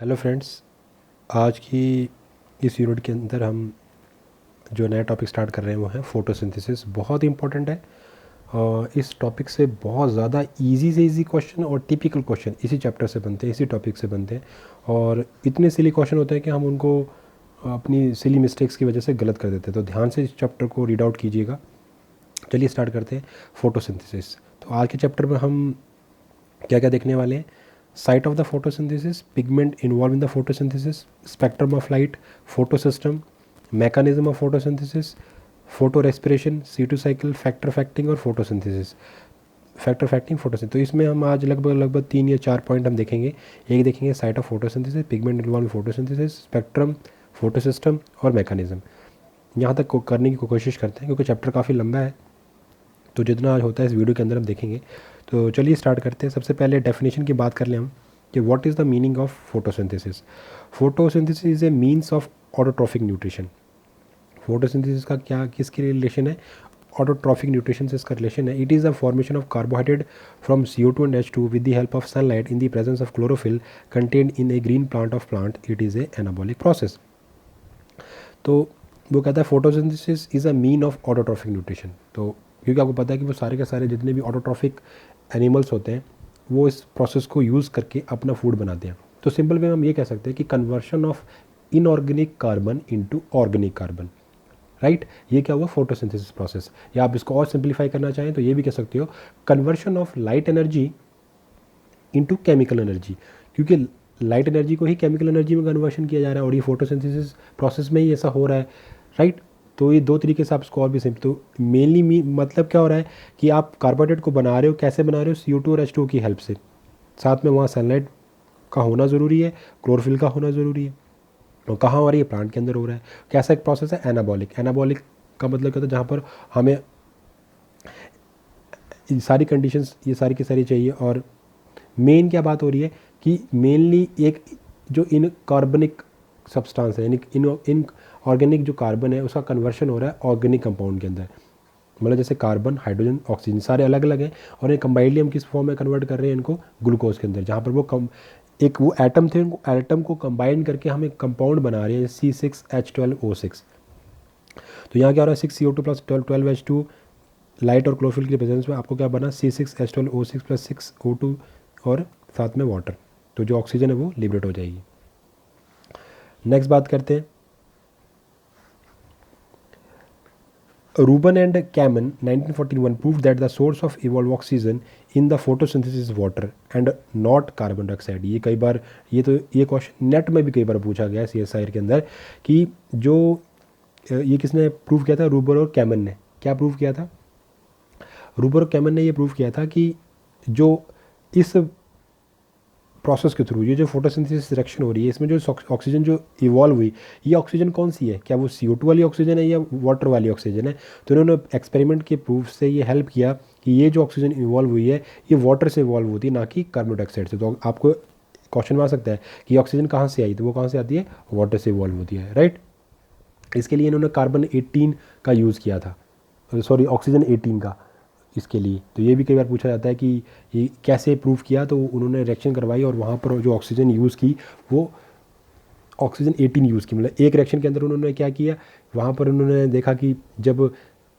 Hello friends. आज की इस यूनिट के अंदर हम जो नया टॉपिक स्टार्ट कर रहे हैं वो है फोटोसिंथेसिस। बहुत इंपॉर्टेंट है और इस टॉपिक से बहुत ज़्यादा इजी से इजी क्वेश्चन और टिपिकल क्वेश्चन इसी चैप्टर से बनते हैं, इसी टॉपिक से बनते हैं। और इतने सिली क्वेश्चन होते हैं कि हम उनको अपनी सिली मिस्टेक्स की वजह से गलत कर देते हैं। तो ध्यान से इस चैप्टर को रीड आउट कीजिएगा। चलिए स्टार्ट करते हैं फोटोसिंथेसिस। तो आज के चैप्टर में हम क्या क्या देखने वाले हैं? Site of the photosynthesis, pigment involve in the photosynthesis, spectrum of light, photo system, mechanism of photosynthesis, photo respiration, C2 cycle, factor affecting और फोटोसिंथेसिस। फैक्टर फैक्टिंग फोटोसिंथेसिस, तो इसमें हम आज लगभग 3 या 4 पॉइंट हम देखेंगे। एक देखेंगे site of photosynthesis, pigment involve in photosynthesis, spectrum, photo system और मैकेनिज्म। यहाँ तक करने की कोशिश करते हैं क्योंकि चैप्टर काफ़ी लंबा है, तो जितना आज होता है इस वीडियो के अंदर हम देखेंगे। तो चलिए स्टार्ट करते हैं। सबसे पहले डेफिनेशन की बात कर लें हम कि what is the meaning of photosynthesis. Photosynthesis is a means of autotrophic nutrition. Photosynthesis का क्या किसके रिलेशन है? ऑटोट्रॉफिक न्यूट्रिशन से इसका रिलेशन है। It is the formation of carbohydrate from CO2 and H2 with the help of sunlight in the presence of chlorophyll contained in A green plant of plant. It is a anabolic process. तो वो कहता है photosynthesis is a mean of autotrophic nutrition. तो क्योंकि आपको पता है कि वो सारे के सारे जितने भी ऑटोट्रॉफिक एनिमल्स होते हैं वो इस प्रोसेस को यूज़ करके अपना फूड बनाते हैं। तो सिंपल वे में हम ये कह सकते हैं कि conversion of inorganic carbon into organic carbon, right. ये क्या हुआ? Photosynthesis process. या आप इसको और सिंप्लीफाई करना चाहें तो ये भी कह सकते हो conversion of light energy into chemical energy, क्योंकि लाइट एनर्जी को ही केमिकल एनर्जी में कन्वर्शन किया जा रहा है और ये फोटोसिंथेसिस प्रोसेस में ही ऐसा हो रहा है, राइट। तो ये दो तरीके से आप इसको और भी सिंपल, तो मेनली मतलब क्या हो रहा है कि आप कार्बोहाइड्रेट को बना रहे हो, कैसे बना रहे हो? CO2 और H2 की हेल्प से। साथ में वहाँ सनलाइट का होना ज़रूरी है, क्लोरोफिल का होना ज़रूरी है। और कहाँ हो रही है? प्लांट के अंदर हो रहा है। कैसा एक प्रोसेस है? एनाबॉलिक। एनाबॉलिक का मतलब क्या होता है? जहाँ पर हमें सारी कंडीशंस ये सारी की सारी चाहिए। और मेन क्या बात हो रही है कि मेनली एक जो इन कार्बनिक सब्सटेंस है, यानी इन ऑर्गेनिक जो कार्बन है उसका कन्वर्शन हो रहा है ऑर्गेनिक कंपाउंड के अंदर। मतलब जैसे कार्बन, हाइड्रोजन, ऑक्सीजन सारे अलग अलग हैं और ये कंबाइनली हम किस फॉर्म में कन्वर्ट कर रहे हैं इनको? ग्लूकोज के अंदर, जहाँ पर वो एक वो एटम थे, उनको एटम को कंबाइन करके हम एक कंपाउंड बना रहे हैं C6H12O6। तो यहाँ क्या हो रहा है? 6CO2 प्लस 12H2 लाइट और क्लोरोफिल के प्रेजेंस में आपको क्या बना? C6H12O6 प्लस 6O2 और साथ में वाटर। तो जो ऑक्सीजन है वो लिबरेट हो जाएगी। नेक्स्ट बात करते हैं। Ruben and Kamen 1941 prove that the source of evolve oxygen in the photosynthesis water and not carbon dioxide. ये कई बार ये क्वेश्चन नेट में भी कई बार पूछा गया है CSIR के अंदर कि जो ये किसने प्रूव किया था? रूबर और कैमन ने। क्या प्रूव किया था? रूबर और कैमन ने ये प्रूव किया था कि जो इस प्रोसेस के थ्रू ये जो फोटोसिंथेसिस रिएक्शन हो रही है इसमें जो ऑक्सीजन जो इवॉल्व हुई, ये ऑक्सीजन कौन सी है? क्या वो CO2 वाली ऑक्सीजन है या वाटर वाली ऑक्सीजन है? तो इन्होंने एक्सपेरिमेंट के प्रूफ से ये हेल्प किया कि ये जो ऑक्सीजन इवॉल्व हुई है ये वाटर से इवॉल्व होती है, ना कि कार्बन डाइऑक्साइड से। तो आपको क्वेश्चन आ सकता है कि ऑक्सीजन कहाँ से आई? तो वो कहाँ से आती है? वाटर से इवॉल्व होती है, राइट। इसके लिए इन्होंने कार्बन 18 का यूज़ किया था, सॉरी ऑक्सीजन 18 का इसके लिए। तो ये भी कई बार पूछा जाता है कि ये कैसे प्रूव किया? तो उन्होंने रिएक्शन करवाई और वहाँ पर जो ऑक्सीजन यूज़ की वो ऑक्सीजन 18 यूज़ की। मतलब एक रिएक्शन के अंदर उन्होंने क्या किया, वहाँ पर उन्होंने देखा कि जब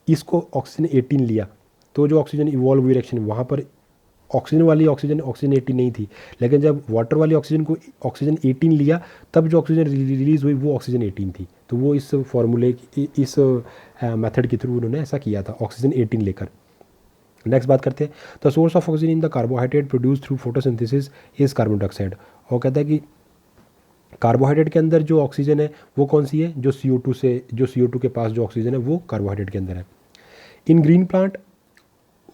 इसको ऑक्सीजन 18 लिया तो जो ऑक्सीजन इवॉल्व हुई रिएक्शन, वहाँ पर ऑक्सीजन वाली ऑक्सीजन 18 नहीं थी, लेकिन जब वाटर वाली ऑक्सीजन को ऑक्सीजन 18 लिया तब जो ऑक्सीजन रिलीज़ हुई वो ऑक्सीजन 18 थी। तो वो इस फॉर्मूले इस मेथड के थ्रू उन्होंने ऐसा किया था ऑक्सीजन 18 लेकर। नेक्स्ट बात करते हैं। The source of oxygen in the carbohydrate produce through photosynthesis is carbon dioxide. और कहता है कि कार्बोहाइड्रेट के अंदर जो ऑक्सीजन है वो कौन सी है? जो CO2 के पास जो ऑक्सीजन है वो कार्बोहाइड्रेट के अंदर है। In green plant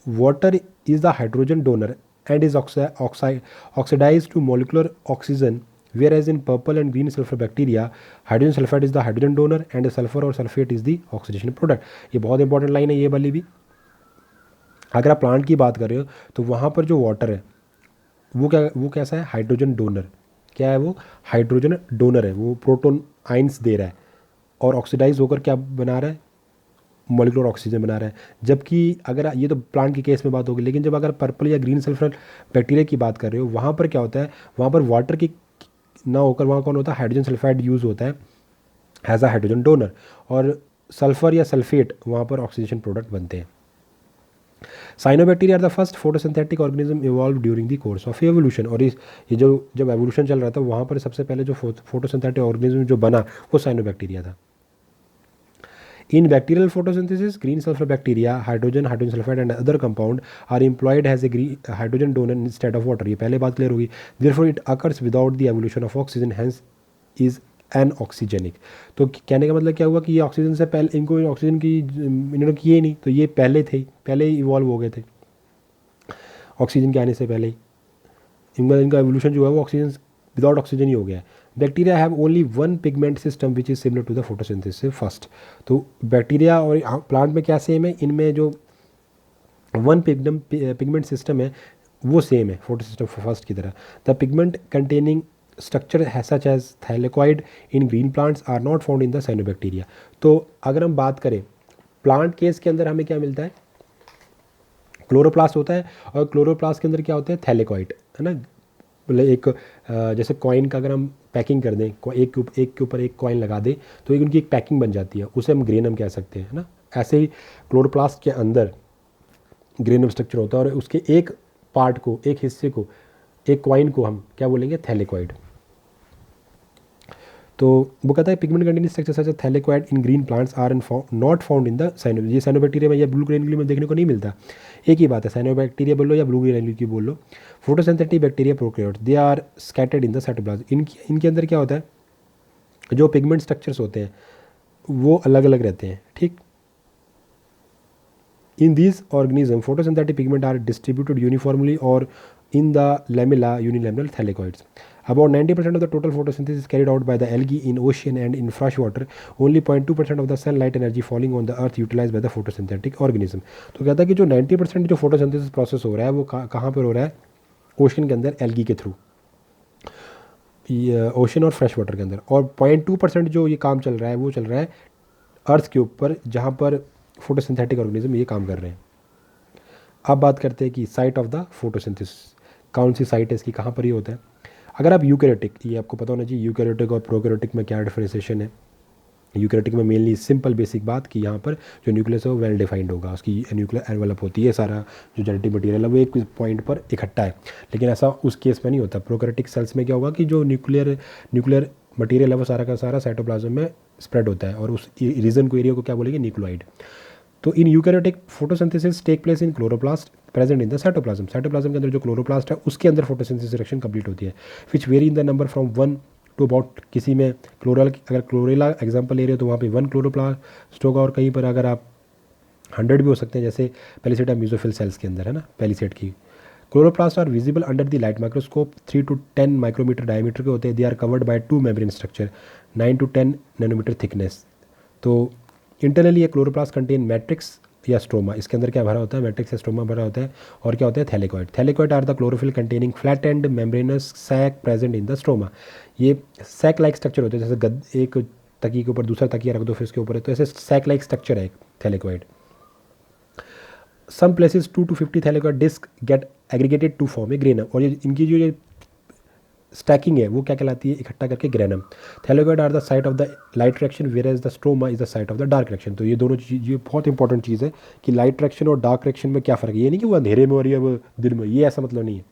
water is the hydrogen donor and is oxidise to molecular oxygen, whereas in purple and green sulfur bacteria hydrogen sulfide is the hydrogen donor and the sulfur or sulfate is the oxidation product। ये बहुत important line है ये वाली भी। अगर आप plant की बात कर रहे हो तो वहाँ पर जो वाटर है वो कैसा है? Hydrogen donor. क्या है वो? हाइड्रोजन डोनर है। वो प्रोटॉन आइंस दे रहा है और ऑक्सीडाइज होकर क्या बना रहा है? मॉलिक्यूलर ऑक्सीजन बना रहा है। जबकि अगर ये तो प्लांट के केस में बात होगी, लेकिन जब अगर पर्पल या ग्रीन सल्फर बैक्टीरिया की बात कर रहे हो वहाँ पर क्या होता है? वहाँ पर वाटर की ना होकर वहाँ कौन होता है, हाइड्रोजन सल्फाइड यूज़ होता है एज अ हाइड्रोजन डोनर, और सल्फर या सल्फेट वहाँ पर ऑक्सीडेशन प्रोडक्ट बनते हैं। Cyanobacteria are the first photosynthetic organism evolve during the course of evolution. और ये जो जब एवोल्यूशन चल रहा था वहाँ पर सबसे पहले जो फोटोसिंथेटिक ऑर्गेनिज्म जो बना वो साइनोबैक्टीरिया था। In bacterial photosynthesis, green sulfur bacteria, hydrogen sulfide and other compound are employed as a green hydrogen donor instead of water. ये पहले बात क्लियर होगी। Therefore, it occurs without the evolution of oxygen, hence is अनऑक्सीजेनिक। तो कहने का मतलब क्या हुआ कि ये ऑक्सीजन से पहले, इनको ऑक्सीजन की इन्होंने किए ही नहीं, तो ये पहले थे, पहले ही इवॉल्व हो गए थे ऑक्सीजन के आने से पहले ही। इनका एवोल्यूशन जो है वो ऑक्सीजन विदाउट ऑक्सीजन ही हो गया है। Bacteria have only one pigment system which is similar to the photosynthesis first. तो बैक्टीरिया और प्लांट में क्या सेम है, इनमें जो वन पिगमेंट सिस्टम है वो सेम है फोटोसिस्टम फर्स्ट की तरह। The pigment containing structure such as thylakoid in green plants are not found in the cyanobacteria. तो अगर हम बात करें प्लांट केस के अंदर हमें क्या मिलता है, क्लोरोप्लास्ट होता है, और क्लोरोप्लास्ट के अंदर क्या होता है, थैलेकॉइड, है ना। मतलब एक जैसे कॉइन का अगर हम पैकिंग कर दें, एक के ऊपर एक कॉइन लगा दें तो एक उनकी एक पैकिंग बन जाती है, उसे हम ग्रेनम कह सकते हैं, है ना। ऐसे ही क्लोरोप्लास्ट के अंदर ग्रेनम स्ट्रक्चर होता है, और उसके एक पार्ट को, एक हिस्से को, एक कॉइन को हम क्या बोलेंगे, थैलेकॉइड। तो वो कहता है pigment containing structure such as thylakoid in green plants are not found in the ये साइनोबैक्टीरिया में या ब्लू ग्रेन में देखने को नहीं मिलता। एक ही बात है, साइनोबैक्टीरिया बोल लो या ब्लू ग्रेन की बोल लो। Photosynthetic bacteria prokaryotes they are scattered in the cytoplasm. इनके अंदर क्या होता है, जो पिगमेंट स्ट्रक्चर्स होते हैं वो अलग अलग रहते हैं, ठीक। इन these organism photosynthetic pigment are distributed uniformly or in the lamella unilamellar thylakoids. About 90% of the total photosynthesis is carried out by the algae in ocean and in fresh water. Only 0.2% of the sunlight energy falling on the earth utilized by the photosynthetic organism. तो कहता है कि जो 90% जो photosynthesis process हो रहा है वो कहाँ पर हो रहा है, ओशन के अंदर एल्गी के थ्रू, ओशन और फ्रेश वाटर के अंदर। और 0.2% जो ये काम चल रहा है वो चल रहा है अर्थ के ऊपर, जहाँ पर फोटोसिंथेटिक ऑर्गेनिज्म ये काम कर रहे हैं। अब बात करते हैं कि साइट ऑफ द फोटोसिंथेसिस, कौन सी साइट है इसकी, कहाँ पर ये होता है। अगर आप यूकैरियोटिक, ये आपको पता होना चाहिए यूकैरियोटिक और प्रोकैरियोटिक में क्या डिफरेंशिएशन है। यूकैरियोटिक में मेनली सिंपल बेसिक बात कि यहाँ पर जो न्यूक्लियस है वो वेल डिफाइंड होगा, उसकी न्यूक्लियर एनवेलप होती है, सारा जो जेनेटिक मटीरियल है वो एक पॉइंट पर इकट्ठा है। लेकिन ऐसा उस केस में नहीं होता। प्रोकैरियोटिक सेल्स में क्या होगा कि जो न्यूक्लियर मटीरियल है वो सारा का सारा साइटोप्लाज्म में स्प्रेड होता है, और उस रीजन को, एरिया को क्या बोलेंगे, न्यूक्लियोइड। तो in eukaryotic photosynthesis take place in chloroplast present in the cytoplasm. Cytoplasm के अंदर जो क्लोरोप्लास्ट है उसके अंदर फोटोसिंथेसिस रिएक्शन कंप्लीट होती है, which vary in the number from 1 to about, किसी में अगर क्लोरेला एग्जाम्पल ले रहे हो तो वहाँ पे 1 क्लोरोप्लास्ट होगा, और कहीं पर अगर आप 100 भी हो सकते हैं, जैसे पेलिसेट ऑफ म्यूजोफिल सेल्स के अंदर, है ना, पेलिसेट की। Chloroplast are visible under the light microscope, 3 to 10 micrometre diameter के होते हैं। They are covered by 2 membrane structure, 9 to 10 nanometre thickness. तो इंटरनली ये क्लोरोप्लास्ट कंटेन मैट्रिक्स या स्ट्रोमा, इसके अंदर क्या भरा होता है, मैट्रिक्स या स्ट्रोमा भरा होता है। और क्या होता है, thylakoid. Thylakoid are the chlorophyll containing flat and membranous sac present in the stroma. ये सैक लाइक स्ट्रक्चर होते हैं, जैसे एक तकिए के ऊपर दूसरा तकिया रख दो फिर उसके ऊपर है, तो ऐसे सैक लाइक स्ट्रक्चर है thylakoid. Some places 2 to 50 thylakoid disc get aggregated to form a granum. और ये इनकी जो ये स्टैकिंग है वो क्या कहलाती है, इकट्ठा करके granum. Thylakoid are the site of the light reaction whereas the stroma is the site of the dark reaction. तो ये दोनों चीज़, ये बहुत इंपॉर्टेंट चीज़ है कि लाइट रिएक्शन और डार्क रिएक्शन में क्या फ़र्क है। ये नहीं कि वो अंधेरे में और ये वो दिन में, ये ऐसा मतलब नहीं है।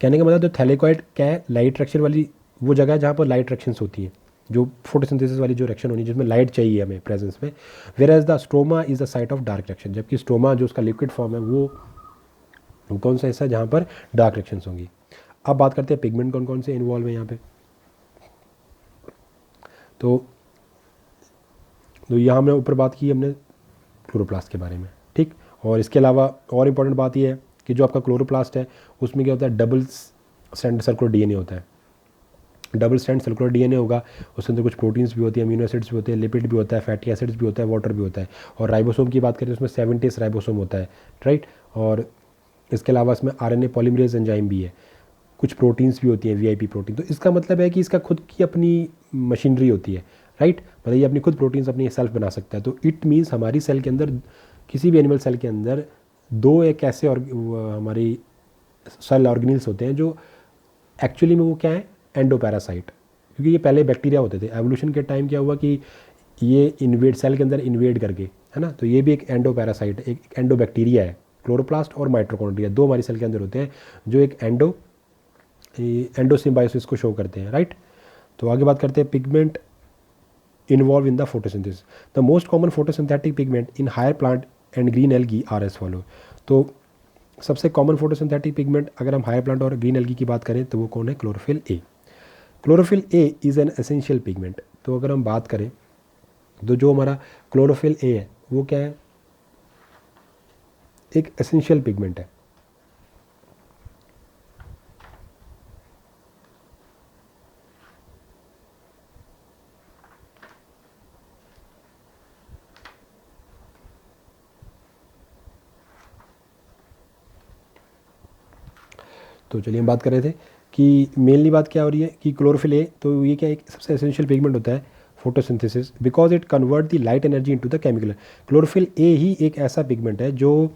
कहने का मतलब जो थैलेकॉइड क्या है, लाइट रिएक्शन वाली वो जगह है जहाँ पर लाइट रिएक्शंस होती हैं, जो फोटोसिंथेसिस वाली जो रिएक्शन होनी है जिसमें लाइट चाहिए हमें प्रेजेंस में। Whereas the stroma is the site of dark reaction, जबकि स्ट्रोमा जो उसका लिक्विड फॉर्म है वो कौन सा हिस्सा है जहाँ पर डार्क रिएक्शंस होंगी। अब बात करते हैं पिगमेंट कौन कौन से इन्वॉल्व है यहाँ पे। तो यहाँ हमने ऊपर बात की हमने क्लोरोप्लास्ट के बारे में, ठीक। और इसके अलावा और इम्पॉर्टेंट बात यह है कि जो आपका क्लोरोप्लास्ट है उसमें क्या होता है, डबल स्ट्रैंड सर्कुलर डीएनए होता है। डबल स्ट्रैंड सर्कुलर डीएनए होगा, उसके अंदर कुछ प्रोटीन्स भी होती है, अमीनो एसिड्स भी होते हैं, लिपिड भी होता है, फैटी एसिड्स भी होता है, वाटर भी होता है। और राइबोसोम की बात करें तो उसमें 70 राइबोसोम होता है, राइट। और इसके अलावा इसमें आरएनए पॉलीमरेज एंजाइम भी है, कुछ प्रोटीन्स भी होती हैं, वीआईपी प्रोटीन। तो इसका मतलब है कि इसका खुद की अपनी मशीनरी होती है, राइट। मतलब ये अपनी खुद प्रोटीन्स अपनी सेल्फ बना सकता है। तो इट मीन्स हमारी सेल के अंदर, किसी भी एनिमल सेल के अंदर दो एक ऐसे और हमारी सेल ऑर्गेनिल्स होते हैं जो एक्चुअली में वो क्या है, एंडोपैरासाइट, क्योंकि ये पहले बैक्टीरिया होते थे। एवोल्यूशन के टाइम क्या हुआ कि ये इन्वेड सेल के अंदर इन्वेड करके, है ना, तो ये भी एक एंडोपैरासाइट, एक एंडोबैक्टीरिया है। क्लोरोप्लास्ट और माइटोकॉन्ड्रिया दो हमारी सेल के अंदर होते हैं जो एक एंडोसिम्बायोसिस को शो करते हैं, राइट। तो आगे बात करते हैं pigment involve in the photosynthesis. The most common photosynthetic pigment in higher plant and green algae are as follow. तो सबसे कॉमन फोटोसिंथेटिक पिगमेंट अगर हम हायर प्लांट और ग्रीन एल्गी की बात करें तो वो कौन है? Chlorophyll A. Chlorophyll A is an essential pigment. तो अगर हम बात करें तो जो हमारा क्लोरोफिल ए है वो क्या है? एक एसेंशियल पिगमेंट है। तो चलिए हम बात कर रहे थे कि मेनली बात क्या हो रही है कि क्लोरोफिल ए, तो ये क्या एक सबसे एसेंशियल पिगमेंट होता है photosynthesis, because it convert the light energy into the chemical. Chlorophyll a ही एक ऐसा पिगमेंट है जो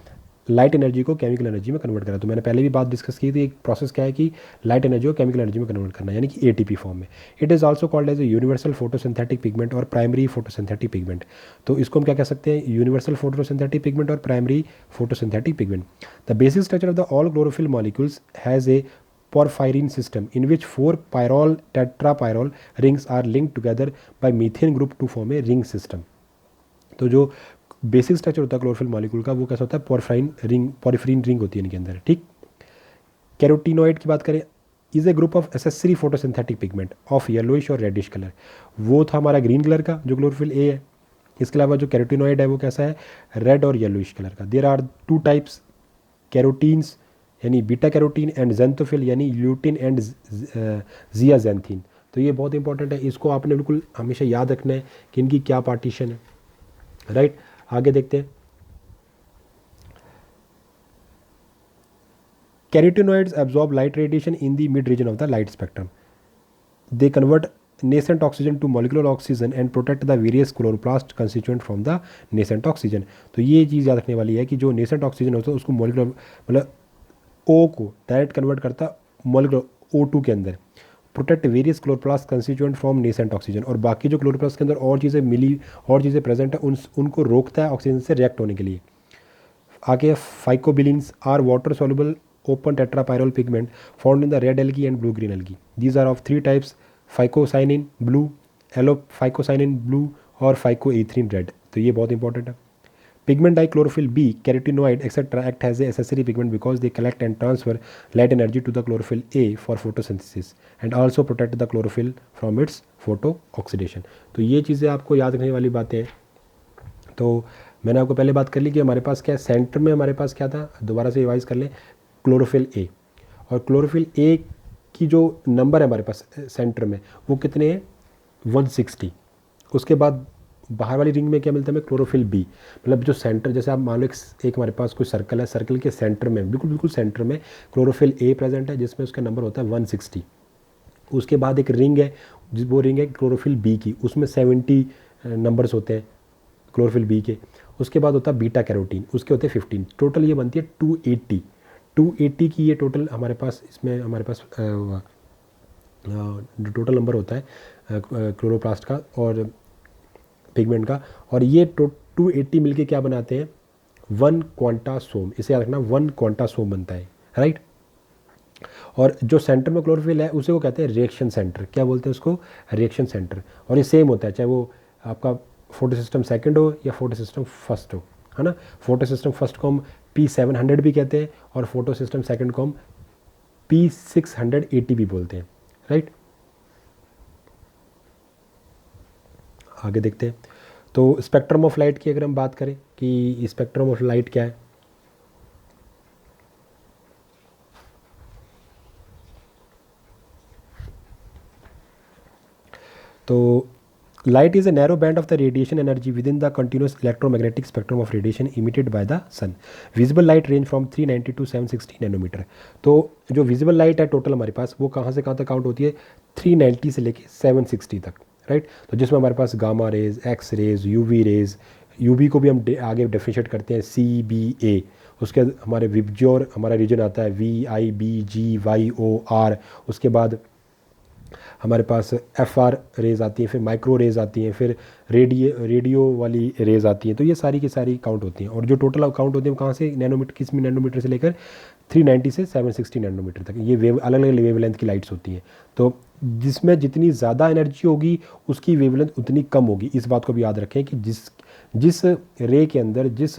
लाइट एनर्जी को केमिकल एनर्जी में कन्वर्ट करा। तो मैंने पहले भी बात डिस्कस की थी, एक प्रोसेस क्या है कि लाइट एनर्जी को केमिकल एनर्जी में कन्वर्ट करना, यानी कि एटीपी फॉर्म में। It is also called as a universal photosynthetic pigment और प्राइमरी फोटोसिंथेटिक पिगमेंट। तो इसको हम क्या कह सकते हैं? यूनिवर्सल फोटोसिंथेटिक पिगमेंट और primary photosynthetic pigment. The basic structure of the all chlorophyll molecules has a porphyrin system in which 4 pyrrole tetrapyrrole rings are linked together by methane group to form a ring system। तो जो basic structure होता है chlorophyll molecule का वो कैसा होता है? पॉरिफरीन ring होती है इनके अंदर, ठीक। कैरोटीनॉइड की बात करें, is a group of accessory photosynthetic pigment of yellowish और रेडिश कलर। वो था हमारा ग्रीन कलर का जो क्लोरोफिल ए है। इसके अलावा जो कैरोटीनॉइड है वो कैसा है? रेड और येलोइश कलर का। देयर आर 2 टाइप्स, कैरोटीन्स यानी बीटा कैरोटीन एंड जेंथोफिल यानी ल्यूटिन एंड जियाजेंथीन। तो ये बहुत इंपॉर्टेंट है, इसको आपने बिल्कुल हमेशा याद रखना है कि इनकी क्या पार्टीशन है, राइट। आगे देखते हैं। Carotenoids absorb light radiation in the mid region of the light spectrum. They convert nascent oxygen to molecular oxygen and protect the various chloroplast constituent from the nascent oxygen। तो ये चीज़ याद रखने वाली है कि जो nascent oxygen होता है उसको मोलिकुलर मतलब O को डायरेक्ट कन्वर्ट करता मोलिकुलर O2 के अंदर, protect various chloroplast constituent from nascent oxygen. और बाकी जो क्लोरोप्लास्ट के अंदर और चीज़ें प्रेजेंट है उनको रोकता है ऑक्सीजन से रिएक्ट होने के लिए। आगे phycobilins are water soluble open tetrapyrrole pigment found in the red algae and blue green algae. These are of 3 types, phycocyanin blue, phycocyanin blue और फाइकोएथ्रीन रेड। तो ये बहुत इंपॉर्टेंट है। Pigment like chlorophyll b, carotenoid etcetera act as a accessory pigment because they collect and transfer light energy to the chlorophyll a for photosynthesis and also protect the chlorophyll from its photo oxidation. तो ये चीज़ें आपको याद रखने वाली बातें हैं। तो मैंने आपको पहले बात कर ली कि हमारे पास क्या है, सेंटर में हमारे पास क्या था, दोबारा से रिवाइज कर लें, क्लोरोफिल ए। और क्लोरोफिल ए की जो नंबर है हमारे पास सेंटर में वो कितने हैं? 160। उसके बाद बाहर वाली रिंग में क्या मिलता है हमें? Chlorophyll B. मतलब जो सेंटर, जैसे आप मान लो एक हमारे पास कोई सर्कल है, सर्कल के सेंटर में बिल्कुल सेंटर में क्लोरोफिल ए प्रेजेंट है जिसमें उसका नंबर होता है 160। उसके बाद एक रिंग है, वो रिंग है क्लोरोफिल बी की, उसमें 70 नंबर्स होते हैं क्लोरोफिल बी के। उसके बाद होता है बीटा कैरोटीन, उसके होते हैं 15। टोटल ये बनती है 280 की ये टोटल हमारे पास, इसमें हमारे पास टोटल नंबर होता है क्लोरोप्लास्ट का और पिगमेंट का। और ये 280 मिलके क्या बनाते हैं? 1 क्वांटासोम। इसे याद रखना, 1 क्वांटासोम बनता है, राइट। और जो सेंटर में क्लोरोफिल है उसे वो कहते हैं रिएक्शन सेंटर। क्या बोलते हैं उसको? Reaction centre. और ये सेम होता है चाहे वो आपका फोटो सिस्टम सेकेंड हो या फोटो सिस्टम फर्स्ट हो, है ना। फोटो सिस्टम फर्स्ट को हम P700 भी कहते हैं और फोटो सिस्टम सेकेंड को हम P680 भी बोलते हैं, राइट। आगे देखते हैं। तो स्पेक्ट्रम ऑफ लाइट की अगर हम बात करें कि स्पेक्ट्रम ऑफ लाइट क्या है, तो light is a narrow band of the radiation energy within the continuous electromagnetic spectrum of radiation emitted by the sun। visible light range from 390 to 760 nanometre. तो जो visible light है total हमारे पास वो कहाँ से कहाँ तक काउंट होती है? 390 से लेके 760 तक, राइट। तो जिसमें हमारे पास gamma rays, X rays, UV rays, UV को भी हम आगे डिफरेंशिएट करते हैं CBA। उसके हमारे विबज्योर हमारा रीजन आता है VIBGYOR। उसके बाद हमारे पास एफआर रेज आती हैं, फिर माइक्रो रेज आती हैं, फिर रेडियो वाली रेज आती हैं। तो ये सारी की सारी काउंट होती हैं, और जो टोटल काउंट होती है वो कहाँ से, नैनोमीटर, किस में, नैनोमीटर से लेकर 390 से 760 नैनोमीटर तक ये वेव अलग अलग वेवलेंथ की लाइट्स होती हैं। तो जिसमें जितनी ज़्यादा एनर्जी होगी उसकी वेवलेंथ उतनी कम होगी। इस बात को भी याद रखें कि जिस रे के अंदर, जिस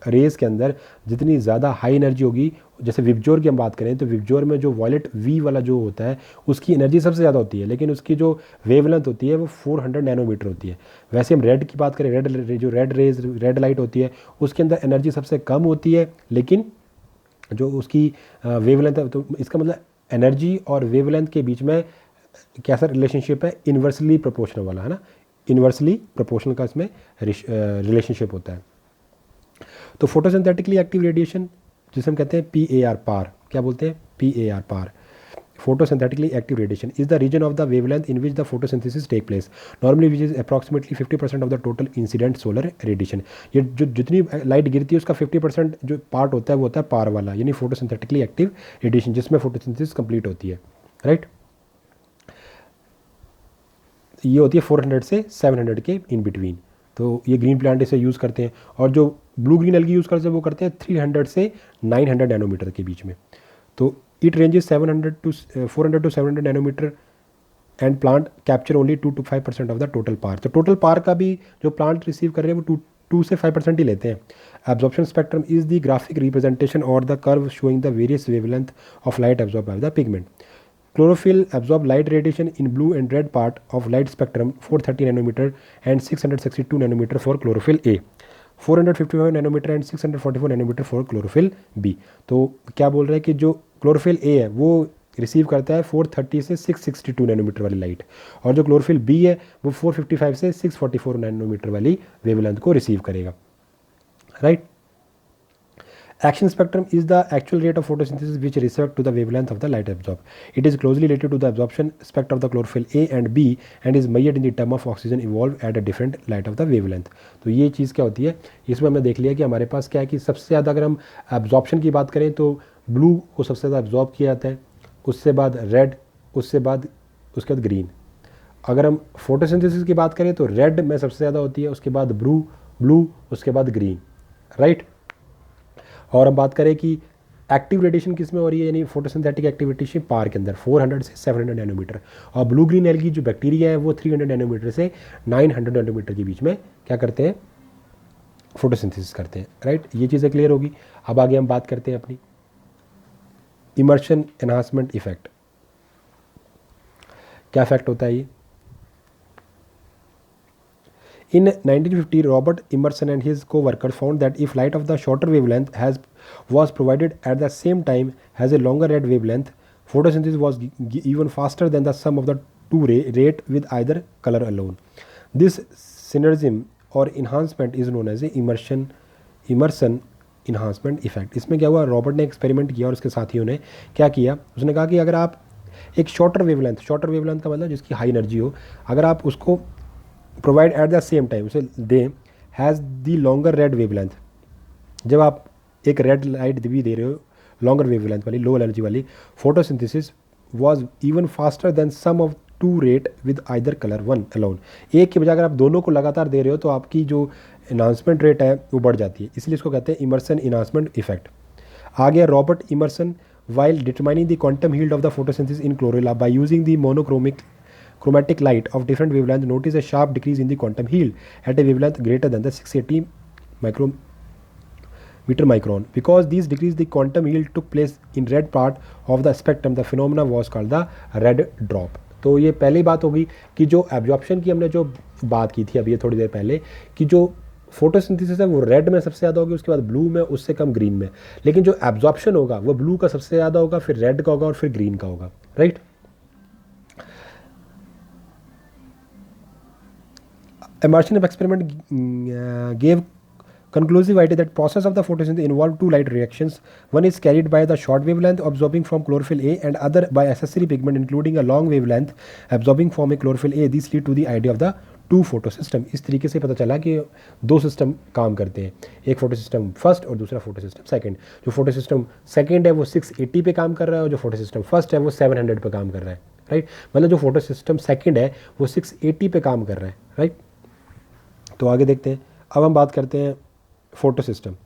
रेस के अंदर जितनी ज़्यादा हाई एनर्जी होगी, जैसे विबजोर की हम बात करें तो विबजोर में जो वॉयलेट वी वाला जो होता है उसकी एनर्जी सबसे ज़्यादा होती है, लेकिन उसकी जो वेवलेंथ होती है वो 400 नैनोमीटर होती है। वैसे हम रेड की बात करें, जो रेड लाइट होती है उसके अंदर एनर्जी सबसे कम होती है, लेकिन जो उसकी वेवलेंथ है, तो इसका मतलब एनर्जी और वेवलेंथ के बीच में कैसा रिलेशनशिप है, इन्वर्सली प्रोपोर्शनल वाला है ना, इन्वर्सली प्रोपोर्शनल का इसमें रिलेशनशिप होता है। तो फोटोसिंथेटिकली एक्टिव रेडिएशन जिसे हम कहते हैं PAR, पार, क्या बोलते हैं, PAR, par, photosynthetically active radiation is the region of the wavelength in which the photosynthesis take place, normally which is approximately 50% of the total incident solar radiation। ये जो जितनी लाइट गिरती है उसका 50% जो पार्ट होता है वो होता है पार वाला, यानी फोटोसिंथेटिकली एक्टिव रेडिएशन, जिसमें फोटोसिंथेसिस कंप्लीट होती है, राइट। ये होती है 400 से 700 के इन बिटवीन। तो ये ग्रीन प्लांट इसे यूज़ करते हैं, और जो ब्लू ग्रीन एल्गी यूज़ करते हैं वो करते हैं 300 से 900 नैनोमीटर के बीच में। तो it ranges 400 to 700 nanometer and plant capture only 2 to 5% of the total PAR. तो टोटल पार का भी जो प्लांट रिसीव कर रहे हैं वो 2 से 5% ही लेते हैं। Absorption spectrum is the graphic representation और the curve showing the various wavelength of light absorb by the pigment. Chlorophyll absorb light radiation in blue and red part of light spectrum 430 nanometer and 662 nanometer for chlorophyll A, 455 nanometer and 644 nanometer for chlorophyll B। तो क्या बोल रहे हैं कि जो chlorophyll A है वो receive करता है 430 से 662 नैनोमीटर वाली लाइट, और जो क्लोरोफिल B है वो 455 से 644 नैनोमीटर वाली वेवलेंथ को रिसीव करेगा, right. Action spectrum is the actual rate of photosynthesis which respect to the wavelength of the light absorbed. It is closely related to the absorption spectra of the chlorophyll A and B and is measured in the term of oxygen evolved at a different light of the wavelength। तो ये चीज़ क्या होती है, इसमें हमने देख लिया कि हमारे पास क्या है कि सबसे ज़्यादा अगर हम absorption की बात करें तो ब्लू को सबसे ज़्यादा absorb किया जाता है, उससे बाद रेड, उसके बाद ग्रीन। अगर हम फोटोसिंथेसिस की बात करें तो रेड में सबसे ज़्यादा होती है, उसके बाद ब्लू, उसके बाद ग्रीन, राइट। और हम बात करें कि एक्टिव रेडिएशन किस में हो रही है, यानी फोटोसिंथेटिक एक्टिविटी पार के अंदर 400 से 700 नैनोमीटर, और ब्लू ग्रीन एल्गी जो बैक्टीरिया है वो 300 नैनोमीटर से 900 नैनोमीटर के बीच में क्या करते हैं, फोटोसिंथेसिस करते हैं, राइट। ये चीज़ें क्लियर होगी। अब आगे हम बात करते हैं अपनी इमर्शन एनहांसमेंट इफेक्ट। क्या इफेक्ट होता है ये? In 1950, Robert Emerson and his co-workers found that if light of the shorter wavelength was provided at the same time has a longer red wavelength, photosynthesis was even faster than the sum of the two rate with either color alone. This synergism or enhancement is known as a immersion enhancement effect। इसमें क्या हुआ, Robert ने experiment किया और उसके साथियों ने क्या किया, उसने कहा कि अगर आप एक शॉर्टर वेवलेंथ का मतलब जिसकी हाई एनर्जी हो, अगर आप उसको provide at the same time उसे दें, has the longer red wavelength. जब आप एक रेड लाइट भी दे रहे हो लॉन्गर वेवलेंथ वाली, लो एनर्जी वाली, photosynthesis was even faster than sum of two rate with either colour one alone. एक के बजाय अगर आप दोनों को लगातार दे रहे हो तो आपकी जो एनहांसमेंट रेट है वो बढ़ जाती है, इसलिए इसको कहते हैं इमर्सन एनहांसमेंट इफेक्ट। आगे Robert Emerson while determining the quantum yield of the photosynthesis in chlorella by using the chromatic light of different wavelength, notice a sharp decrease in the quantum yield at a wavelength greater than the 680 micron. Because these decrease the quantum yield took place in red part of the spectrum, the phenomena was called the red drop। तो ये पहली बात होगी कि जो absorption की हमने जो बात की थी अभी ये थोड़ी देर पहले, कि जो फोटोसिंथेसिस है वो रेड में सबसे ज़्यादा होगी, उसके बाद ब्लू में, उससे कम ग्रीन में, लेकिन जो एब्जॉर्प्शन होगा वो ब्लू का सबसे ज़्यादा होगा, फिर रेड का होगा और फिर ग्रीन का होगा, right. Emerson experiment gave conclusive idea that process of the photosynthesis involved two light reactions. One is carried by the short wavelength absorbing from chlorophyll A and other by accessory pigment including a long wavelength absorbing from a chlorophyll A. This lead to the idea of the two photo system. इस तरीके से पता चला कि दो system काम करते हैं, एक फोटो सिस्टम फर्स्ट और दूसरा फोटो सिस्टम सेकंड। जो फोटो सिस्टम सेकंड है वो 680 पे काम कर रहा है और जो फोटो सिस्टम फर्स्ट है वो 700 पे काम कर रहा है, राइट। मतलब जो फोटो सिस्टम सेकंड है वो 680 पे काम कर रहा है, राइट। तो आगे देखते हैं। अब हम बात करते हैं photo system.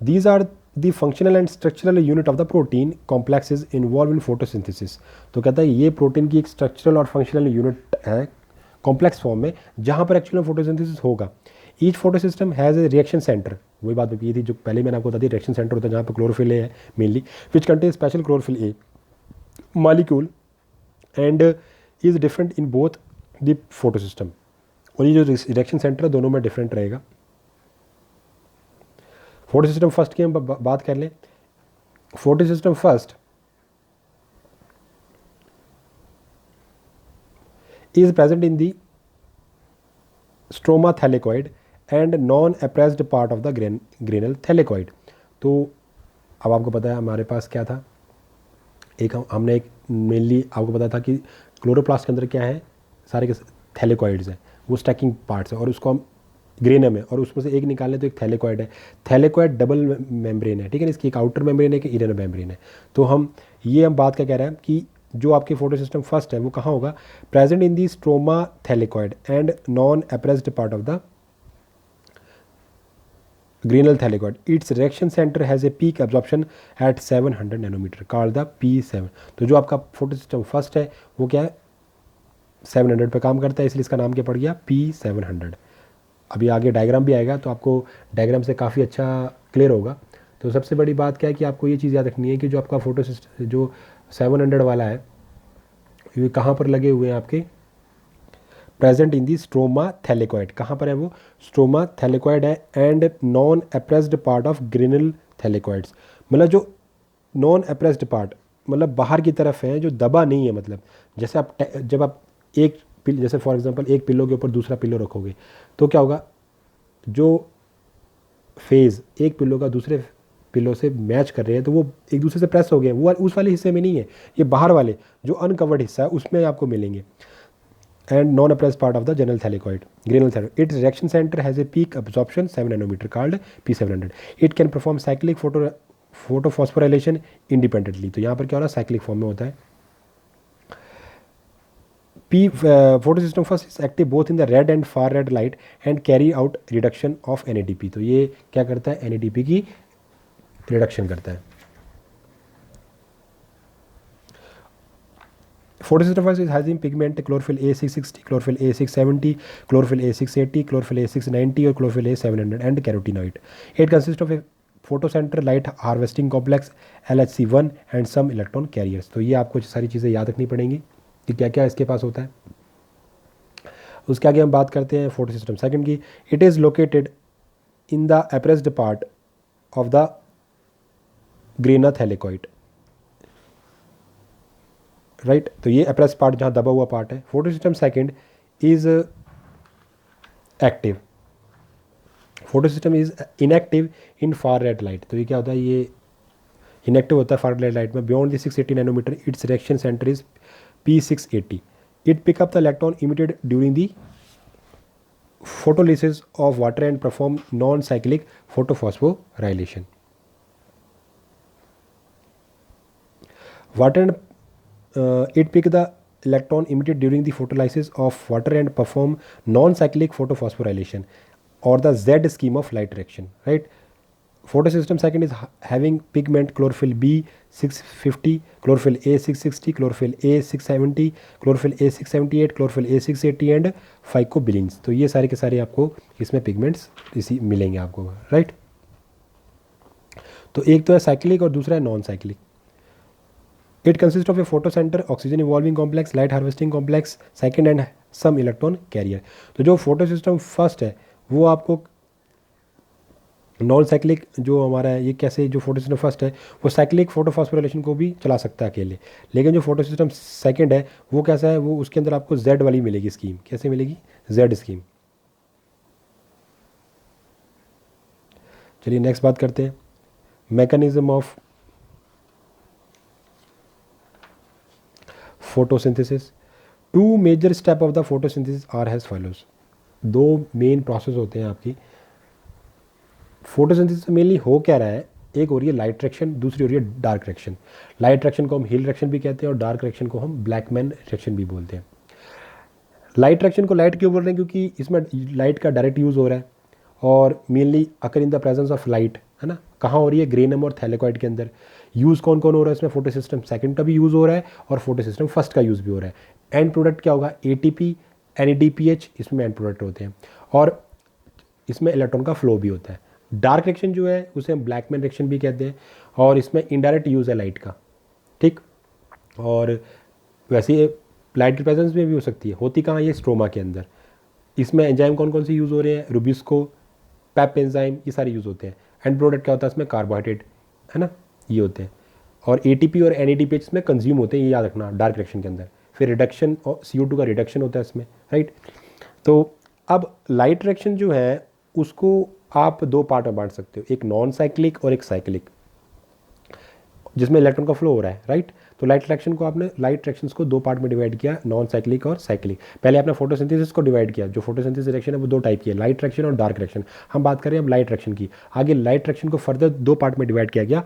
These are the functional and structural unit of the protein complexes involve in photosynthesis. तो कहता है ये प्रोटीन की एक स्ट्रक्चरल और फंक्शनल यूनिट है कॉम्प्लेक्स फॉर्म में, जहाँ पर एक्चुअली फोटोसिंथेसिस होगा। Each photo system has a reaction centre, वही बात की थी जो पहले मैंने आपको बता दी, रिएक्शन सेंटर होता है जहाँ पर क्लोरोफिल ए है mainly, which contain special chlorophyll A molecule and is different in both the photo system. और ये जो रिएक्शन सेंटर है दोनों में डिफरेंट रहेगा। फोटो सिस्टम फर्स्ट की हम बात कर लें। Photo system first is present in the stroma thylakoid and non-appressed part of the granule thylakoid। तो अब आपको पता है हमारे पास क्या था, हमने एक मेनली आपको पता था कि क्लोरोप्लास्ट के अंदर क्या है, सारे के थैलेकॉइड्स हैं, वो स्टैकिंग पार्ट्स है, और उसको हम ग्रेनम है और उसमें से एक निकालें तो एक थैलेकॉइड है। थैलेकॉइड डबल मेम्ब्रेन है, ठीक है, इसकी एक आउटर मेम्ब्रेन है, एक इनर मेम्ब्रेन है। तो हम बात क्या कह रहे हैं कि जो आपके फोटो सिस्टम फर्स्ट है वो कहाँ होगा, present in the stroma thylakoid and non appressed part of the granal thylakoid. Its reaction centre has a peak absorption at 700 nanometre called the P7। तो जो आपका फोटो सिस्टम फर्स्ट है वो क्या है, 700 पे काम करता है, इसलिए इसका नाम क्या पड़ गया, P700। अभी आगे डायग्राम भी आएगा तो आपको डायग्राम से काफ़ी अच्छा क्लियर होगा। तो सबसे बड़ी बात क्या है कि आपको ये चीज़ याद रखनी है कि जो आपका फोटो सिस्टम जो 700 वाला है ये कहाँ पर लगे हुए हैं आपके, present in the stroma thylakoid. कहाँ पर है वो, स्ट्रोमा थैलेकॉइड है and non appressed part of granal थैलेकॉइड्स। मतलब जो नॉन अप्रेस्ड पार्ट मतलब बाहर की तरफ है, जो दबा नहीं है। मतलब जैसे आप जब आप एक जैसे फॉर एग्जांपल एक पिल्लो के ऊपर दूसरा पिल्लो रखोगे तो क्या होगा, जो फेज़ एक पिल्लो का दूसरे पिल्लो से मैच कर रहे हैं तो वो एक दूसरे से प्रेस हो गए, वो उस वाले हिस्से में नहीं है, ये बाहर वाले जो अनकवर्ड हिस्सा है उसमें आपको मिलेंगे। And non appressed part of the general thylakoid, granal thylakoid. Its reaction centre has a peak absorption 7 nanometer called P700। It can perform cyclic photophosphorylation independently. तो यहाँ पर क्या हो रहा है, साइक्लिक फॉर्म में होता है। Photo system first is active both in the red and far red light and carry out reduction of NADP। तो ये क्या करता है, NADP की रिडक्शन करता है। Photo system first is having pigment chlorophyll A660, chlorophyll A670, chlorophyll A680, chlorophyll A690 और chlorophyll A700 and carotenoid. It consist of a photo centre light harvesting complex LHC1 and some electron carriers. तो ये आपको सारी चीज़ें याद रखनी पड़ेंगी कि क्या क्या इसके पास होता है। उसके आगे हम बात करते हैं फोटो सिस्टम सेकंड की। It is located in the appressed part of the grana thylakoid, right. तो ये अप्रेस पार्ट जहाँ दबा हुआ पार्ट है। Photo system second is active, photo system is inactive in far red light. तो ये क्या होता है, ये इनएक्टिव होता है फार रेड लाइट में। Beyond the 680 nanometre its reaction centre is P680। It pick up the electron emitted during the photolysis of water and perform non-cyclic photophosphorylation. Water and it pick the electron emitted during the photolysis of water and perform non-cyclic photophosphorylation or the Z scheme of light reaction, right. Photo system second is having pigment chlorophyll B650, chlorophyll A660, chlorophyll A670, chlorophyll A678, chlorophyll A680 and phycobilins. तो ये सारे के सारे आपको इसमें pigments इसी मिलेंगे आपको, राइट। तो एक तो है साइक्लिक और दूसरा है non cyclic. It consist of a photo centre, oxygen evolving complex, light harvesting complex second and some electron carrier. तो जो फोटो सिस्टम फर्स्ट है वो आपको नॉन साइक्लिक जो हमारा है, ये कैसे, जो फोटो सिस्टम फर्स्ट है वो साइक्लिक फोटोफॉस्फोराइलेशन को भी चला सकता है अकेले। लेकिन जो फोटो सिस्टम सेकंड है वो कैसा है, वो उसके अंदर आपको जेड वाली मिलेगी स्कीम। कैसे मिलेगी, जेड स्कीम। चलिए नेक्स्ट बात करते हैं mechanism of photosynthesis. Two major step of the photosynthesis are as follows. दो मेन प्रोसेस होते हैं आपकी फोटोसिंथेसिस। मेनली हो क्या रहा है, एक हो रही है लाइट रिएक्शन, दूसरी हो रही है डार्क रिएक्शन। लाइट रिएक्शन को हम हिल रिएक्शन भी कहते हैं और डार्क रिएक्शन को हम ब्लैकमैन रिएक्शन भी बोलते हैं। लाइट रिएक्शन को लाइट क्यों बोल रहे हैं? क्योंकि इसमें लाइट का डायरेक्ट यूज़ हो रहा है और mainly occur in the presence of light, है ना। कहाँ हो रही है? ग्रेनम और थैलेकॉइड के अंदर। यूज़ कौन कौन हो रहा है इसमें? फोटो सिस्टम सेकेंड का भी यूज़ हो रहा है और फोटो सिस्टम फर्स्ट का यूज़ भी हो रहा है। एंड प्रोडक्ट क्या होगा? ATP NADPH, इसमें एंड प्रोडक्ट होते हैं और इसमें इलेक्ट्रॉन का फ्लो भी होता है। डार्क रिएक्शन जो है उसे हम ब्लैकमैन रिएक्शन भी कहते हैं और इसमें इनडायरेक्ट यूज़ है लाइट का, ठीक। और वैसे ये लाइट की प्रेजेंस में भी हो सकती है, होती कहाँ? ये स्ट्रोमा के अंदर। इसमें एंजाइम कौन कौन से यूज़ हो रहे हैं? रुबिस्को, पैप एंजाइम, ये सारे यूज़ होते हैं। एंड प्रोडक्ट क्या होता है इसमें? कार्बोहाइड्रेट, है ना, ये होते हैं। और ATP और NADPH इसमें कंज्यूम होते हैं, ये याद रखना डार्क रिएक्शन के अंदर। फिर रिडक्शन और CO2 का रिडक्शन होता है इसमें, राइट। तो अब लाइट रिएक्शन जो है उसको आप दो पार्ट में बांट सकते हो, एक नॉन साइक्लिक और एक साइक्लिक, जिसमें इलेक्ट्रॉन का फ्लो हो रहा है, राइट। तो लाइट रिएक्शंस को दो पार्ट में डिवाइड किया, नॉन साइक्लिक और साइक्लिक। पहले आपने फोटोसिंथेसिस को डिवाइड किया, जो फोटोसिंथेसिस रिएक्शन है वो दो टाइप की है, लाइट रिएक्शन और डार्क रिएक्शन। हम बात करें अब लाइट रिएक्शन की। आगे लाइट रिएक्शन को फर्दर दो पार्ट में डिवाइड किया गया,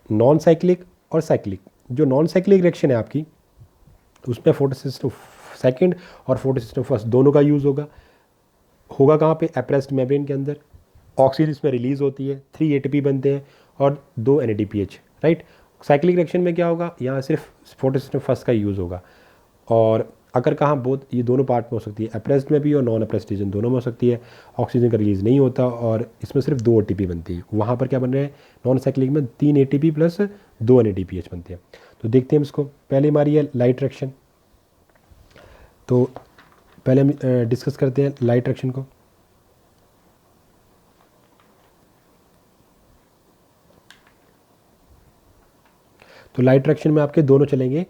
नॉन साइक्लिक और साइक्लिक। जो नॉन साइक्लिक रिएक्शन है आपकी, उसमें फोटोसिस्टम सेकेंड और फोटोसिस्टम फर्स्ट दोनों का यूज़ होगा कहाँ पे? एप्रेस्ड मेम्ब्रेन के अंदर। ऑक्सीजन इसमें रिलीज होती है, 3 ATP बनते हैं और 2 NADPH, राइट। साइक्लिक रिएक्शन में क्या होगा? यहाँ सिर्फ फोटोसिस्टम फर्स्ट का यूज़ होगा। और अगर कहाँ बोथ, ये दोनों पार्ट में हो सकती है, एप्रेस्ड में भी और नॉन एप्रेस्ड रीजन दोनों में हो सकती है। ऑक्सीजन का रिलीज नहीं होता और इसमें सिर्फ 2 ATP बनती है। वहाँ पर क्या बन रहे हैं? नॉन साइक्लिक में 3 ATP प्लस 2 NADPH बनते हैं। तो देखते हैं हम इसको। पहले हमारी है लाइट रिएक्शन, तो पहले हम डिस्कस करते हैं लाइट रिएक्शन को। तो लाइट रिएक्शन में आपके दोनों चलेंगे,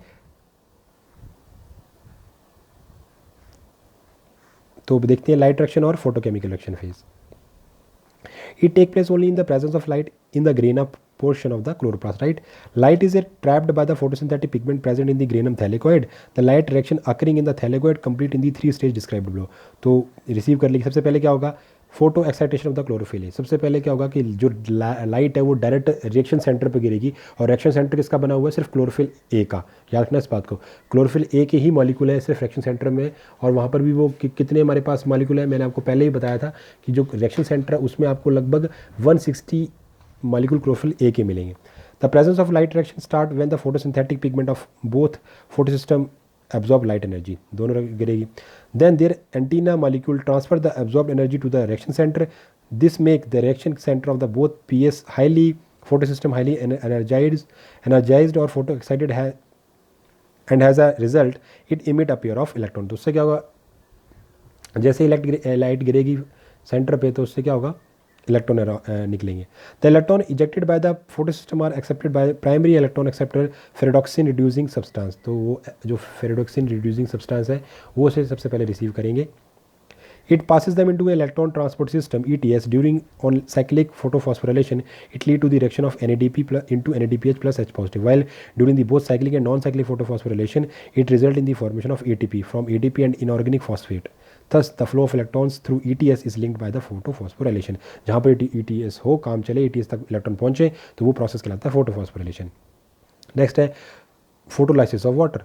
तो देखते हैं लाइट रिएक्शन और photochemical reaction phase. It take place only in the presence of light in the granular portion of the chloroplast, right? Light is trapped by the photosynthetic pigment present in the granum thylakoid. The light reaction occurring in the thylakoid complete in the 3 stage described below. तो receive कर ली। सबसे पहले क्या होगा? Photo excitation of the chlorophyll है। सबसे पहले क्या होगा कि जो लाइट है वो डायरेक्ट रिएक्शन सेंटर पे गिरेगी और रिएक्शन सेंटर किसका बना हुआ है? सिर्फ क्लोरोफिल ए का। याद रखना इस बात को, क्लोरोफिल ए के ही मॉलिक्यूल है सिर्फ रिएक्शन सेंटर में। और वहाँ पर भी वो कितने हमारे पास मॉलिक्यूल है? मैंने आपको पहले ही बताया था कि जो रिएक्शन सेंटर है उसमें आपको लगभग 160 मॉलिक्यूल क्लोरोफिल ए के मिलेंगे। The presence of light reaction start when the photosynthetic pigment of both photosystem absorb light energy, दोनों गिरेगी। Then their antenna molecule transfer the absorbed energy to the reaction center. This make the reaction center of the both PS highly photosystem highly energized or photo excited and as a result it emit a pair of electron। तो उससे क्या होगा? जैसे light गिरेगी centre पे तो उससे क्या होगा? इलेक्ट्रॉन निकलेंगे। The electron ejected by the photosystem are accepted by primary electron acceptor ferredoxin reducing substance. तो वो जो फेरेडोक्सिन रिड्यूसिंग सब्सटेंस है वो से सबसे पहले रिसीव करेंगे। It passes them into electron transport system ETS during on cyclic photophosphorilation. It lead to the reaction of NADP into NADPH plus H positive. While during the both cyclic and non-cyclic photosphorylation, it result in the formation of ATP from ADP and inorganic phosphate. Thus, the flow of electrons through ETS is linked by the photophosphorylation. जहाँ पर ETS हो, काम चले, ETS तक electron पहुँचे, तो वो process कहलाता है फोटोफॉस्फोरिलेशन। नेक्स्ट है photolysis of water.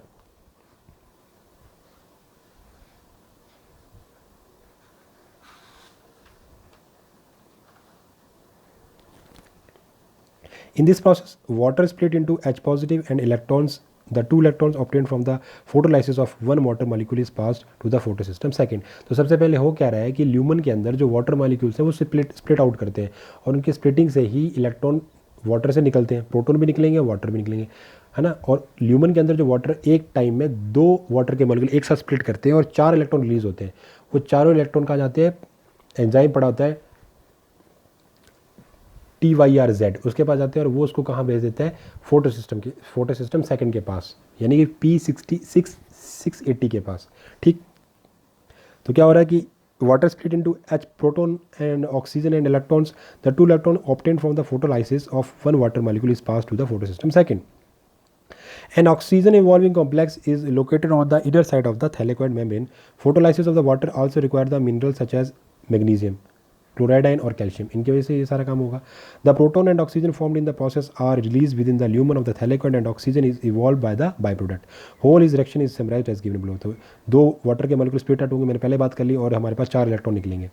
In this process, water is split into H positive and electrons. The 2 electrons obtained from the photolysis of one water molecule is passed to the photosystem second. तो सबसे पहले हो क्या रहा है कि lumen के अंदर जो वाटर मॉलिक्यूल्स हैं वो स्प्लिट आउट करते हैं और उनकी स्प्लिटिंग से ही इलेक्ट्रॉन वाटर से निकलते हैं, प्रोटॉन भी निकलेंगे, वाटर भी निकलेंगे, है ना। और ल्यूमन के अंदर जो वाटर एक टाइम में 2 वाटर के मॉलिक्यूल एक साथ स्प्लिट करते हैं और 4 इलेक्ट्रॉन रिलीज होते हैं। वो चारों इलेक्ट्रॉन कहाँ जाते हैं? एंजाइम पड़ा होता है TYRZ, उसके पास जाते हैं और वो उसको कहाँ भेज देता है? फोटोसिस्टम सेकंड के पास, यानी कि P680 के पास, ठीक। तो क्या हो रहा है कि water split into H proton and oxygen and electrons. The 2 electron obtained from the photolysis of one water molecule is passed to the photosystem second. An oxygen evolving complex is located on the inner side of the thylakoid membrane. Photolysis of the water also require the minerals such as magnesium. क्लोराइडाइन और calcium, इनकी वजह से ये सारा काम होगा। The proton and oxygen formed in the process are release within the lumen of the thylakoid and oxygen is evolve by the by product. Whole is reaction is summarised as given below. तो 2 water के molecule split out होंगे, मैंने पहले बात कर ली, और हमारे पास 4 electron निकलेंगे।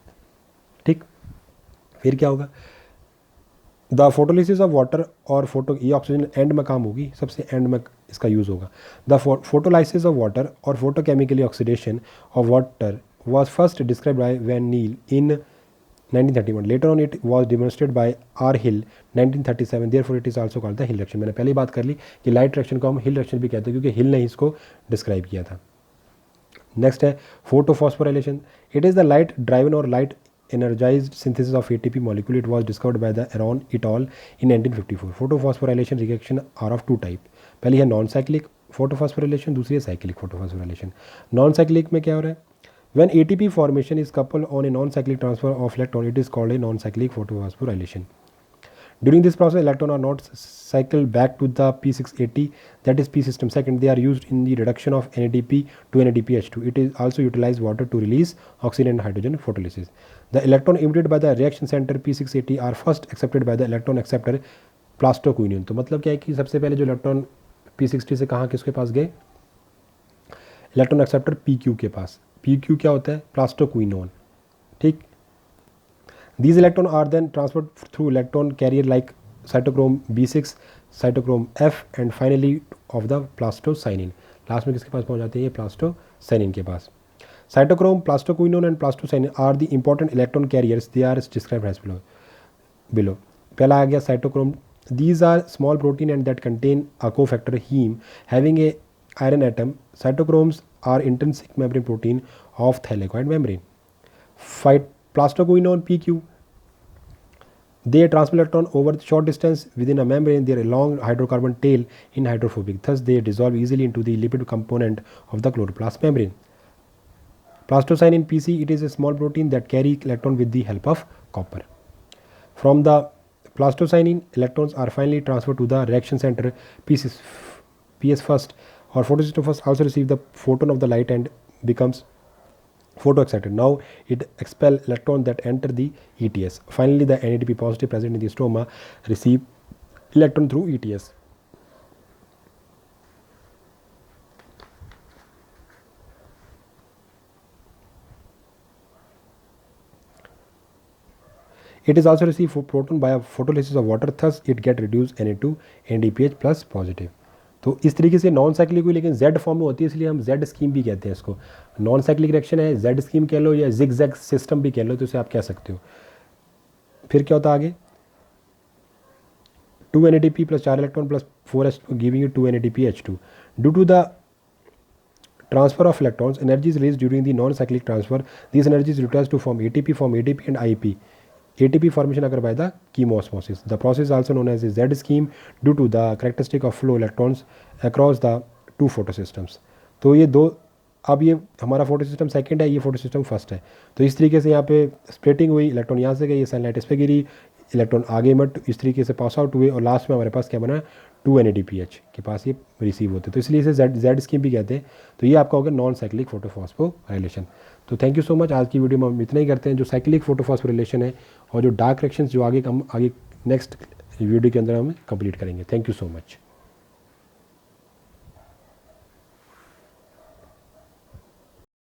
ठीक, फिर क्या होगा, द फोटोलिसिस ऑफ वाटर और फोटो, ये ऑक्सीजन एंड में काम होगी, सबसे एंड में इसका यूज़ होगा। द फोटोलाइसिस ऑफ वाटर और photochemically oxidation of water was first described by Van Niel in 1931. Later on it was demonstrated by R. Hill 1937. Therefore it is also called the Hill reaction. मैंने पहले ही बात कर ली कि light reaction को हम हिल reaction भी कहते हैं, क्योंकि हिल ने इसको डिस्क्राइब किया था। नेक्स्ट है photophosphorylation. It is the light driven और light energized synthesis of ATP molecule. It was discovered by the Aron et al. In 1954. Photophosphorylation reaction are of 2 type. पहली है नॉन साइक्लिक फोटोफॉस्फोराइलेशन, दूसरी है cyclic photophosphorylation. Non cyclic में क्या हो रहा है, when ATP formation is coupled on a non-cyclic transfer of electron, it is called a non-cyclic photophosphorylation. During this process, electrons are not cycled back to the p680, that is p system second. They are used in the reduction of NADP to NADPH2. It is also utilized water to release oxygen and hydrogen photolysis. The electron emitted by the reaction center p680 are first accepted by the electron acceptor plastoquinone. तो मतलब क्या है कि सबसे पहले जो electron p60 से कहाँ किसके पास गए, इलेक्ट्रॉन एक्सेप्टर PQ के पास। PQ क्या होता है, प्लास्टोक्विनोन। ठीक, these electrons are then transferred through electron carrier like cytochrome B6, cytochrome F and finally of the plastocyanin. Last में किसके पास पहुंच जाते हैं, ये प्लास्टोसाइनिन के पास। Cytochrome, plastoquinone and plastocyanin are the important electron carriers, they are described as below. पहला आ गया cytochrome. These are small protein and that contain a cofactor heme having a iron atom. Cytochromes are intrinsic membrane protein of thylakoid membrane. Plastoquinone PQ, they transfer electron over short distance within a membrane. They are a long hydrocarbon tail in hydrophobic, thus they dissolve easily into the lipid component of the chloroplast membrane. Plastocyanin PC, it is a small protein that carry electron with the help of copper. From the plastocyanin, electrons are finally transferred to the reaction center PS first or photosystem first, also receive the photon of the light and becomes photoexcited. Now it expel electrons that enter the ETS. Finally the NADP positive present in the stroma receive electron through ETS. It is also received proton by a photolysis of water, thus it get reduced Na2 NADPH plus positive. तो इस तरीके से non cyclic हुई, लेकिन Z form में होती है, इसलिए हम Z स्कीम भी कहते हैं इसको। नॉन साइक्लिक रिएक्शन है, Z स्कीम कह लो या जिगजैग सिस्टम भी कह लो, तो इसे आप कह सकते हो। फिर क्या होता है आगे, 2 NADP plus 4 electron plus 4H2 giving you 2 NADPH2. Due to the transfer of electrons, energy is released during the non-cyclic transfer. These energies utilized to form ATP, form ADP and IP. ATP formation occur by the chemoosmosis. The process is also known as a Z scheme due to the characteristic of flow electrons across the 2 photosystems. तो ये दो, अब ये हमारा photo system second है, ये photo system first है। तो इस तरीके से यहाँ पे स्प्लिटिंग हुई, इलेक्ट्रॉन यहाँ से गई, ये सनलाइट इस पर गिरी, इलेक्ट्रॉन आगे मट इस तरीके से पास आउट हुए और लास्ट में हमारे पास क्या बना, 2 NADPH के पास ये रिसीव होते हैं। तो इसलिए इसे Z स्कीम भी कहते हैं। तो ये आपका होगा नॉन साइक्लिक फोटोफॉस्फोराइलेशन। तो थैंक यू सो मच। आज की वीडियो में हम इतना ही करते हैं। जो साइक्लिक फोटोफॉस्फोराइलेशन है और जो डार्क रिएक्शंस जो आगे नेक्स्ट वीडियो के अंदर हम कंप्लीट करेंगे। Thank you so much.